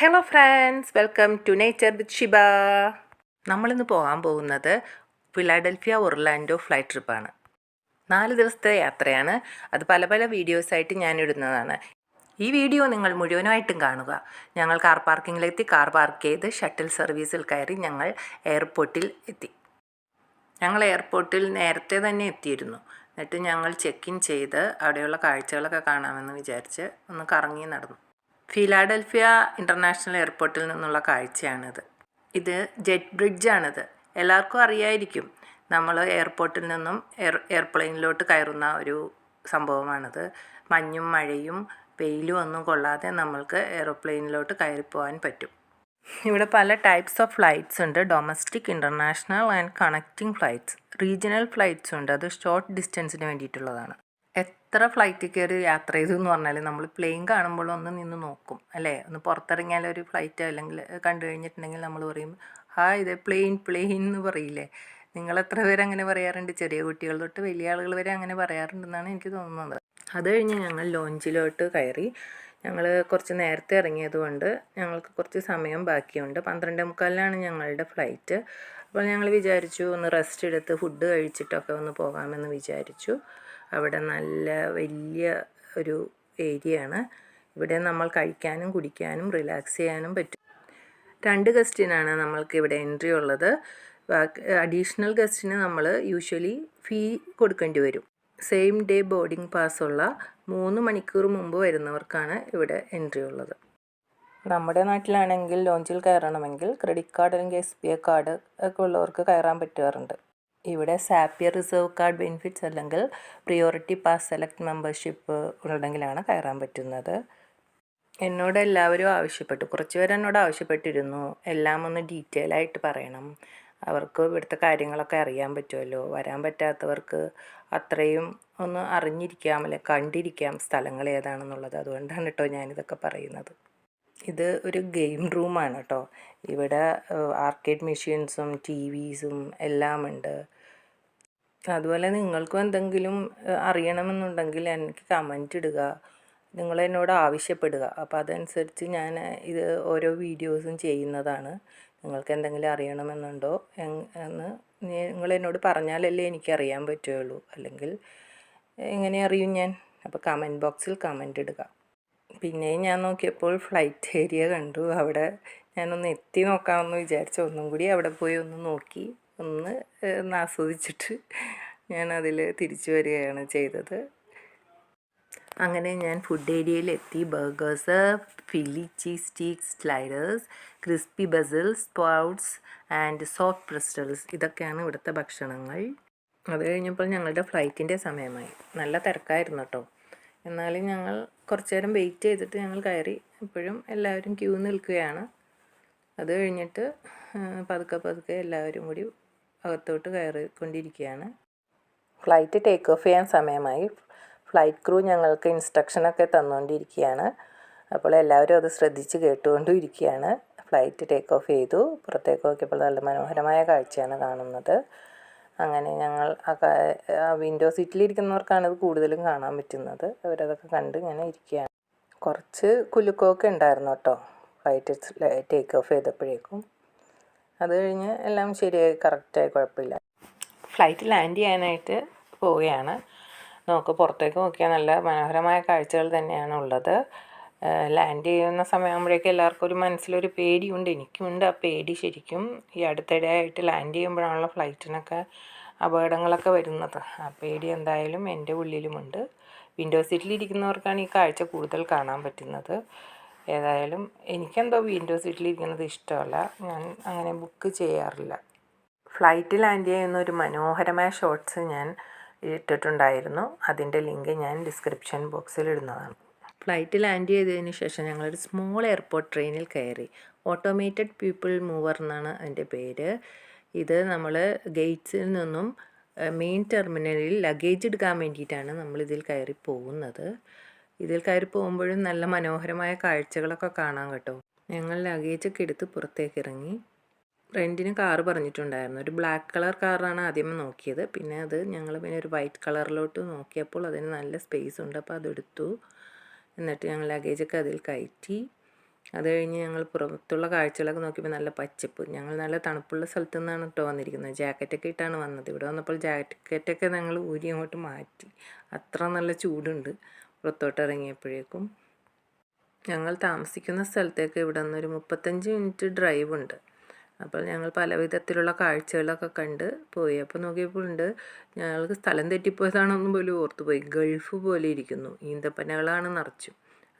Hello friends, welcome to nature with Shiba. നമ്മളിന്ന് പോകാൻ പോകുന്നത് ഫിലാഡൽഫിയ ഒർലാൻഡോ ഫ്ലൈറ്റ് ട്രിപ്പാണ്. 4 ദിവസത്തെ യാത്രയാണ്. അത് പല പല വീഡിയോസായിട്ട് ഞാൻ ഇടുന്നതാണ്. ഈ വീഡിയോ നിങ്ങൾ മുഴുവനായിട്ടും കാണുക. ഞങ്ങൾ കാർ പാർക്കിങ്ങിലെത്തി, കാർ പാർക്ക് ചെയ്ത് ഷട്ടിൽ സർവീസിൽ കയറി ഞങ്ങൾ എയർപോർട്ടിൽ എത്തി. ഞങ്ങൾ എയർപോർട്ടിൽ നേരത്തെ തന്നെ എത്തിയിരുന്നു. എന്നിട്ട് ഞങ്ങൾ ചെക്ക് ഇൻ ചെയ്ത് അവിടെയുള്ള കാഴ്ചകളൊക്കെ കാണാമെന്ന് വിചാരിച്ച് ഒന്ന് കറങ്ങി നടന്നു. ഫിലാഡൽഫിയ ഇൻ്റർനാഷണൽ എയർപോർട്ടിൽ നിന്നുള്ള കാഴ്ചയാണിത്. ഇത് ജെറ്റ് ബ്രിഡ്ജാണിത്. എല്ലാവർക്കും അറിയായിരിക്കും. നമ്മൾ എയർപോർട്ടിൽ നിന്നും എയർപ്ലെയിനിലോട്ട് കയറുന്ന ഒരു സംഭവമാണിത്. മഞ്ഞും മഴയും വെയിലും ഒന്നും കൊള്ളാതെ നമ്മൾക്ക് എയർപ്ലെയിനിലോട്ട് കയറിപ്പോകാൻ പറ്റും. ഇവിടെ പല ടൈപ്സ് ഓഫ് ഫ്ലൈറ്റ്സ് ഉണ്ട്. Domestic, international and connecting flights. Regional flights ഉണ്ട്. അത് ഷോർട്ട് ഡിസ്റ്റൻസിന് വേണ്ടിയിട്ടുള്ളതാണ്. എത്ര ഫ്ലൈറ്റിൽ കയറി യാത്ര ചെയ്തു എന്ന് പറഞ്ഞാൽ നമ്മൾ പ്ലെയിൻ കാണുമ്പോൾ ഒന്ന് നിന്ന് നോക്കും അല്ലേ. ഒന്ന് പുറത്തിറങ്ങിയാൽ ഒരു ഫ്ലൈറ്റ് അല്ലെങ്കിൽ കണ്ടു കഴിഞ്ഞിട്ടുണ്ടെങ്കിൽ നമ്മൾ പറയും, ഇത് പ്ലെയിൻ എന്ന് പറയില്ലേ. നിങ്ങളെത്ര പേര് അങ്ങനെ പറയാറുണ്ട്? ചെറിയ കുട്ടികൾ തൊട്ട് വലിയ ആളുകൾ വരെ അങ്ങനെ പറയാറുണ്ടെന്നാണ് എനിക്ക് തോന്നുന്നത്. അത് കഴിഞ്ഞ് ഞങ്ങൾ ലോഞ്ചിലോട്ട് കയറി. ഞങ്ങൾ കുറച്ച് നേരത്തെ ഇറങ്ങിയതുകൊണ്ട് ഞങ്ങൾക്ക് കുറച്ച് സമയം ബാക്കിയുണ്ട്. 12:45 ഞങ്ങളുടെ ഫ്ലൈറ്റ്. അപ്പോൾ ഞങ്ങൾ വിചാരിച്ചു ഒന്ന് റെസ്റ്റ് എടുത്ത് ഫുഡ് കഴിച്ചിട്ടൊക്കെ ഒന്ന് പോകാമെന്ന് വിചാരിച്ചു. അവിടെ നല്ല വലിയ ഒരു ഏരിയയാണ്. ഇവിടെ നമ്മൾ കഴിക്കാനും കുടിക്കാനും റിലാക്സ് ചെയ്യാനും പറ്റും. 2 ഗസ്റ്റിനാണ് നമ്മൾക്ക് ഇവിടെ എൻട്രി ഉള്ളത്. അഡീഷണൽ ഗസ്റ്റിന് നമ്മൾ യൂഷ്വലി ഫീ കൊടുക്കേണ്ടി വരും. സെയിം ഡേ ബോർഡിംഗ് പാസ്സുള്ള 3 മണിക്കൂർ മുമ്പ് വരുന്നവർക്കാണ് ഇവിടെ എൻട്രി ഉള്ളത്. നമ്മുടെ നാട്ടിലാണെങ്കിൽ ലോഞ്ചിൽ കയറണമെങ്കിൽ ക്രെഡിറ്റ് കാർഡ് അല്ലെങ്കിൽ SBI കാർഡ് ഒക്കെ ഉള്ളവർക്ക് കയറാൻ പറ്റാറുണ്ട്. ഇവിടെ സാപ്പിയർ റിസർവ് കാർഡ് ബെനിഫിറ്റ്സ് അല്ലെങ്കിൽ പ്രിയോറിറ്റി പാസ് സെലക്ട് മെമ്പർഷിപ്പ് ഉണ്ടെങ്കിലാണ് കയറാൻ പറ്റുന്നത്. എന്നോട് എല്ലാവരും ആവശ്യപ്പെട്ടു, കുറച്ച് പേര് എന്നോട് ആവശ്യപ്പെട്ടിരുന്നു, എല്ലാം ഒന്ന് ഡീറ്റെയിൽ ആയിട്ട് പറയണം. അവർക്ക് ഇവിടുത്തെ കാര്യങ്ങളൊക്കെ അറിയാൻ പറ്റുമല്ലോ. വരാൻ പറ്റാത്തവർക്ക് അത്രയും ഒന്ന് അറിഞ്ഞിരിക്കാം, അല്ലെ കണ്ടിരിക്കാം സ്ഥലങ്ങൾ ഏതാണെന്നുള്ളത്. അതുകൊണ്ടാണ് കേട്ടോ ഞാനിതൊക്കെ പറയുന്നത്. ഇത് ഒരു ഗെയിം റൂമാണ് കേട്ടോ. ഇവിടെ ആർക്കേഡ് മെഷീൻസും TVസും എല്ലാം ഉണ്ട്. അതുപോലെ നിങ്ങൾക്കും എന്തെങ്കിലും അറിയണമെന്നുണ്ടെങ്കിൽ എനിക്ക് കമൻ്റ് ഇടുക, നിങ്ങളെന്നോട് ആവശ്യപ്പെടുക. അപ്പോൾ അതനുസരിച്ച് ഞാൻ ഇത് ഓരോ വീഡിയോസും ചെയ്യുന്നതാണ്. നിങ്ങൾക്ക് എന്തെങ്കിലും അറിയണമെന്നുണ്ടോ എന്ന് നിങ്ങളെന്നോട് പറഞ്ഞാലല്ലേ എനിക്കറിയാൻ പറ്റുകയുള്ളൂ. അല്ലെങ്കിൽ എങ്ങനെ അറിയും ഞാൻ? അപ്പോൾ കമൻറ്റ് ബോക്സിൽ കമൻ്റ് ഇടുക. പിന്നെയും ഞാൻ നോക്കിയപ്പോൾ ഫ്ലൈറ്റ് ഏരിയ കണ്ടു. അവിടെ ഞാനൊന്ന് എത്തി നോക്കാമെന്ന് വിചാരിച്ചു. ഒന്നും കൂടി അവിടെ പോയി ഒന്ന് നോക്കി ഒന്ന് ആസ്വദിച്ചിട്ട് ഞാൻ അതിൽ തിരിച്ചു വരികയാണ് ചെയ്തത്. അങ്ങനെ ഞാൻ ഫുഡ് ഏരിയയിലെത്തി. Burgers, Philly cheese sticks, sliders, crispy brussels, sprouts and soft pretzels, ഇതൊക്കെയാണ് ഇവിടുത്തെ ഭക്ഷണങ്ങൾ. അത് കഴിഞ്ഞപ്പോൾ ഞങ്ങളുടെ ഫ്ലൈറ്റിൻ്റെ സമയമായി. നല്ല തിരക്കായിരുന്നു കേട്ടോ. എന്നാലും ഞങ്ങൾ കുറച്ച് നേരം വെയിറ്റ് ചെയ്തിട്ട് ഞങ്ങൾ കയറി. ഇപ്പോഴും എല്ലാവരും ക്യൂ നിൽക്കുകയാണ്. അത് കഴിഞ്ഞിട്ട് പതുക്കെ എല്ലാവരും കൂടി അകത്തോട്ട് കയറിക്കൊണ്ടിരിക്കുകയാണ്. ഫ്ലൈറ്റ് ടേക്ക് ഓഫ് ചെയ്യാൻ സമയമായി. ഫ്ലൈറ്റ് ക്രൂ ഞങ്ങൾക്ക് ഇൻസ്ട്രക്ഷനൊക്കെ തന്നുകൊണ്ടിരിക്കുകയാണ്. അപ്പോൾ എല്ലാവരും അത് ശ്രദ്ധിച്ച് കേട്ടുകൊണ്ടും ഇരിക്കുകയാണ്. ഫ്ലൈറ്റ് ടേക്ക് ഓഫ് ചെയ്തു. പുറത്തേക്ക് നോക്കിയപ്പോൾ നല്ല മനോഹരമായ കാഴ്ചയാണ് കാണുന്നത്. അങ്ങനെ ഞങ്ങൾ വിൻഡോ സീറ്റിലിരിക്കുന്നവർക്കാണ് ഇത് കൂടുതലും കാണാൻ പറ്റുന്നത്. അവരതൊക്കെ കണ്ട് ഇങ്ങനെ ഇരിക്കുകയാണ്. കുറച്ച് കുലുക്കമൊക്കെ ഉണ്ടായിരുന്നു കേട്ടോ ഫ്ലൈറ്റ് ടേക്ക് ഓഫ് ചെയ്തപ്പോഴേക്കും. അത് കഴിഞ്ഞ് എല്ലാം ശരിയായി, കറക്റ്റായി, കുഴപ്പമില്ല. ഫ്ലൈറ്റ് ലാൻഡ് ചെയ്യാനായിട്ട് പോവുകയാണ്. നമുക്ക് പുറത്തേക്ക് നോക്കിയാൽ നല്ല മനോഹരമായ കാഴ്ചകൾ തന്നെയാണ് ഉള്ളത്. ലാൻഡ് ചെയ്യുന്ന സമയമാകുമ്പോഴേക്കും എല്ലാവർക്കും ഒരു മനസ്സിലൊരു പേടിയുണ്ട്. എനിക്കുണ്ട് ആ പേടി. ശരിക്കും ഈ അടുത്തിടെ ആയിട്ട് ലാൻഡ് ചെയ്യുമ്പോഴാണല്ലോ ഫ്ലൈറ്റിനൊക്കെ അപകടങ്ങളൊക്കെ വരുന്നത്. ആ പേടി എന്തായാലും എൻ്റെ ഉള്ളിലുമുണ്ട്. വിൻഡോ സീറ്റിലിരിക്കുന്നവർക്കാണ് ഈ കാഴ്ച കൂടുതൽ കാണാൻ പറ്റുന്നത്. ഏതായാലും എനിക്കെന്തോ വിൻഡോ സീറ്റിലിരിക്കുന്നത് ഇഷ്ടമല്ല. ഞാൻ അങ്ങനെ ബുക്ക് ചെയ്യാറില്ല. ഫ്ലൈറ്റ് ലാൻഡ് ചെയ്യുന്ന ഒരു മനോഹരമായ ഷോട്ട്സ് ഞാൻ ഇട്ടിട്ടുണ്ടായിരുന്നു. അതിൻ്റെ ലിങ്ക് ഞാൻ ഡിസ്ക്രിപ്ഷൻ ബോക്സിൽ ഇടുന്നതാണ്. ഫ്ലൈറ്റ് ലാൻഡ് ചെയ്തതിന് ശേഷം ഞങ്ങളൊരു സ്മോൾ എയർപോർട്ട് ട്രെയിനിൽ കയറി. ഓട്ടോമേറ്റഡ് പീപ്പിൾ മൂവർ എന്നാണ് അതിൻ്റെ പേര്. ഇത് നമ്മൾ ഗേറ്റ്സിൽ നിന്നും മെയിൻ ടെർമിനലിൽ ലഗേജ് എടുക്കാൻ വേണ്ടിയിട്ടാണ് നമ്മളിതിൽ കയറി പോകുന്നത്. ഇതിൽ കയറി പോകുമ്പോഴും നല്ല മനോഹരമായ കാഴ്ചകളൊക്കെ കാണാൻ കേട്ടോ. ഞങ്ങൾ ലഗേജൊക്കെ എടുത്ത് പുറത്തേക്ക് ഇറങ്ങി. റെൻറ്റിന് കാറ് പറഞ്ഞിട്ടുണ്ടായിരുന്നു. ഒരു ബ്ലാക്ക് കളർ കാറാണ് ആദ്യമേ നോക്കിയത്. പിന്നെ ഞങ്ങൾ ഒരു വൈറ്റ് കളറിലോട്ട് നോക്കിയപ്പോൾ അതിന് നല്ല സ്പേസ് ഉണ്ട്. അപ്പോൾ അതെടുത്തു. എന്നിട്ട് ഞങ്ങൾ ലഗേജൊക്കെ അതിൽ കയറ്റി. അത് കഴിഞ്ഞ് ഞങ്ങൾ പുറത്തുള്ള കാഴ്ചകളൊക്കെ നോക്കിയപ്പോൾ നല്ല പച്ചപ്പ്. ഞങ്ങൾ നല്ല തണുപ്പുള്ള സ്ഥലത്തു നിന്നാണ് കേട്ടോ വന്നിരിക്കുന്നത്. ജാക്കറ്റൊക്കെ ഇട്ടാണ് വന്നത്. ഇവിടെ വന്നപ്പോൾ ജാക്കറ്റൊക്കെ ഞങ്ങൾ ഊരി അങ്ങോട്ട് മാറ്റി. അത്ര നല്ല ചൂടുണ്ട് പുറത്തോട്ട് ഇറങ്ങിയപ്പോഴേക്കും. ഞങ്ങൾ താമസിക്കുന്ന സ്ഥലത്തേക്ക് ഇവിടെ നിന്നൊരു 35 മിനിറ്റ് ഡ്രൈവ് ഉണ്ട്. അപ്പോൾ ഞങ്ങൾ പല വിധത്തിലുള്ള കാഴ്ചകളൊക്കെ കണ്ട് പോയി. അപ്പോൾ നോക്കിയപ്പോഴുണ്ട് ഞങ്ങൾക്ക് സ്ഥലം തെറ്റിപ്പോയതാണെന്നും പോലും ഓർത്തുപോയി. ഗൾഫ് പോലെ ഇരിക്കുന്നു. ഈന്തപ്പനകളാണ് നിറച്ചും.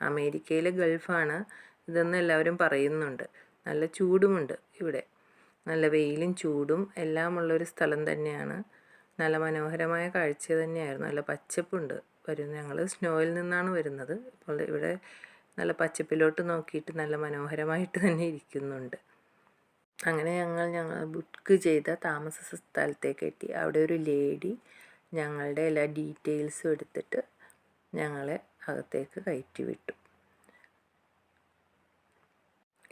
അമേരിക്കയിലെ ഗൾഫാണ് ഇതെന്ന് എല്ലാവരും പറയുന്നുണ്ട്. നല്ല ചൂടുമുണ്ട് ഇവിടെ. നല്ല വെയിലും ചൂടും എല്ലാമുള്ളൊരു സ്ഥലം തന്നെയാണ്. നല്ല മനോഹരമായ കാഴ്ച തന്നെയായിരുന്നു. നല്ല പച്ചപ്പുണ്ട്. ഞങ്ങൾ സ്നോയിൽ നിന്നാണ് വരുന്നത്. അപ്പോൾ ഇവിടെ നല്ല പച്ചപ്പിലോട്ട് നോക്കിയിട്ട് നല്ല മനോഹരമായിട്ട് തന്നെ ഇരിക്കുന്നുണ്ട്. അങ്ങനെ ഞങ്ങൾ ബുക്ക് ചെയ്ത താമസ സ്ഥലത്തേക്ക് എത്തി. അവിടെ ഒരു ലേഡി ഞങ്ങളുടെ എല്ലാ ഡീറ്റെയിൽസും എടുത്തിട്ട് ഞങ്ങളെ അകത്തേക്ക് കയറ്റി വിട്ടു.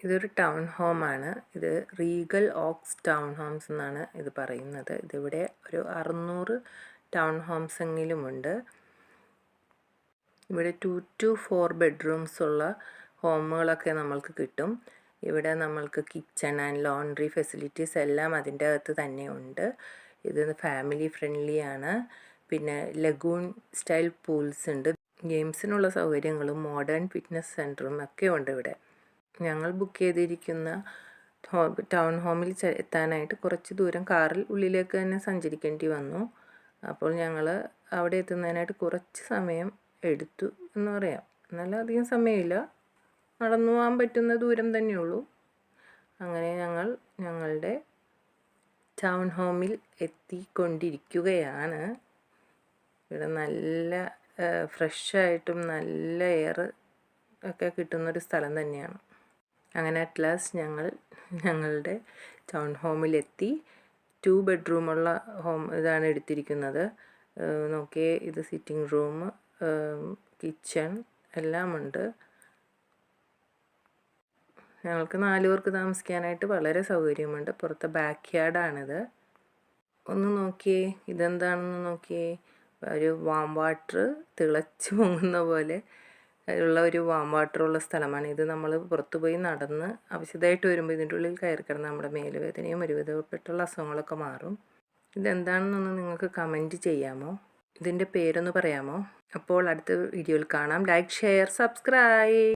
ഇതൊരു ടൗൺ ഹോമാണ്. ഇത് റീഗൽ ഓക്സ് ടൗൺ ഹോംസ് എന്നാണ് ഇത് പറയുന്നത്. ഇതിവിടെ ഒരു 600 ടൗൺ ഹോംസ് എങ്കിലുമുണ്ട്. ഇവിടെ 2 to 4 ബെഡ്റൂംസ് ഉള്ള ഹോമുകളൊക്കെ നമ്മൾക്ക് കിട്ടും. ഇവിടെ നമ്മൾക്ക് കിച്ചൺ ആൻഡ് ലോണ്ട്രി ഫെസിലിറ്റീസ് എല്ലാം അതിൻ്റെ അകത്ത് തന്നെ ഉണ്ട്. ഇത് ഫാമിലി ഫ്രണ്ട്ലി ആണ്. പിന്നെ ലഗൂൺ സ്റ്റൈൽ പൂൾസ് ഉണ്ട്. ഗെയിംസിനുള്ള സൗകര്യങ്ങളും മോഡേൺ ഫിറ്റ്നസ് സെൻറ്ററും ഒക്കെ ഉണ്ട് ഇവിടെ. ഞങ്ങൾ ബുക്ക് ചെയ്തിരിക്കുന്ന ടൗൺ ഹോമിൽ എത്താനായിട്ട് കുറച്ച് ദൂരം കാറിൽ ഉള്ളിലേക്ക് തന്നെ സഞ്ചരിക്കേണ്ടി വന്നു. അപ്പോൾ ഞങ്ങൾ അവിടെ എത്തുന്നതിനായിട്ട് കുറച്ച് സമയം എടുത്തു എന്ന് പറയാം. എന്നാലും അധികം സമയമില്ല. നടന്നു പോകാൻ പറ്റുന്ന ദൂരം തന്നെയുള്ളൂ. അങ്ങനെ ഞങ്ങൾ ഞങ്ങളുടെ ടൗൺ ഹോമിൽ എത്തിക്കൊണ്ടിരിക്കുകയാണ്. ഇവിടെ നല്ല ഫ്രഷായിട്ടും നല്ല എയർ ഒക്കെ കിട്ടുന്നൊരു സ്ഥലം തന്നെയാണ്. അങ്ങനെ അറ്റ് ലാസ്റ്റ് ഞങ്ങൾ ഞങ്ങളുടെ ടൗൺ ഹോമിലെത്തി. 2 ബെഡ്റൂമുള്ള ഹോം ഇതാണ് എടുത്തിരിക്കുന്നത്. നോക്കിയേ, ഇത് സിറ്റിംഗ് റൂം, കിച്ചൺ എല്ലാമുണ്ട്. ഞങ്ങൾക്ക് 4 പേർക്ക് താമസിക്കാനായിട്ട് വളരെ സൗകര്യമുണ്ട്. പുറത്തെ ബാക്ക് യാർഡാണിത്. ഒന്ന് നോക്കിയേ, ഇതെന്താണെന്ന് നോക്കിയേ. ഒരു വാം വാട്ടർ തിളച്ച് പൊങ്ങുന്ന പോലെ ഉള്ള ഒരു വാം വാട്ടറുള്ള സ്ഥലമാണ് ഇത്. നമ്മൾ പുറത്തു പോയി നടന്ന് ആവശ്യമായിട്ട് വരുമ്പോൾ ഇതിൻ്റെ ഉള്ളിൽ കയറി കിടന്ന് നമ്മുടെ മേലുവേദനയും ഒരുവിധപ്പെട്ടുള്ള അസുഖങ്ങളൊക്കെ മാറും. ഇതെന്താണെന്നൊന്ന് നിങ്ങൾക്ക് കമൻറ്റ് ചെയ്യാമോ? ഇതിൻ്റെ പേരൊന്ന് പറയാമോ? അപ്പോൾ അടുത്ത വീഡിയോയിൽ കാണാം. Like, share, subscribe.